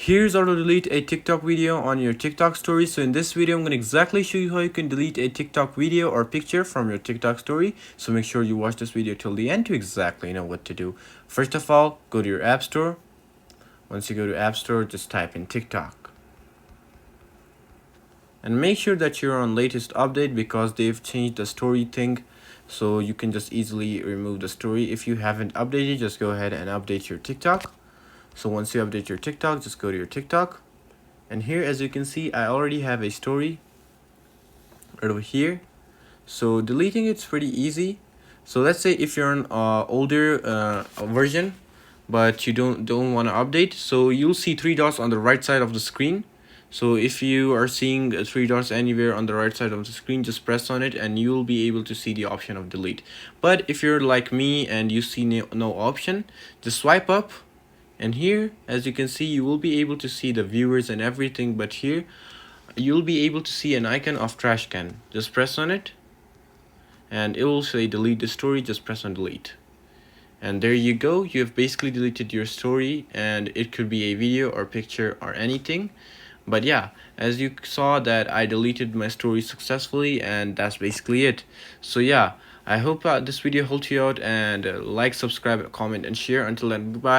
Here's how to delete a TikTok video on your TikTok story. So in this video, I'm going to exactly show you how you can delete a TikTok video or picture from your TikTok story. So make sure you watch this video till the end to exactly know what to do. First of all, go to your app store. Once you go to app store, just type in TikTok. And make sure that you're on latest update because they've changed the story thing. So you can just easily remove the story. If you haven't updated, just go ahead and update your TikTok. So once you update your TikTok, just go to your TikTok. And here, as you can see, I already have a story right over here. So deleting it's pretty easy. So let's say if you're an older version, but you don't want to update, so you'll see three dots on the right side of the screen. So if you are seeing three dots anywhere on the right side of the screen, just press on it and you'll be able to see the option of delete. But if you're like me and you see no option, just swipe up. And here, as you can see, you will be able to see the viewers and everything, but here you'll be able to see an icon of trash can. Just press on it and it will say delete the story. Just press on delete. And there you go, you have basically deleted your story, and it could be a video or picture or anything. But yeah, as you saw that I deleted my story successfully, and that's basically it. So yeah, I hope this video helped you out, and like, subscribe, comment and share. Until then, bye.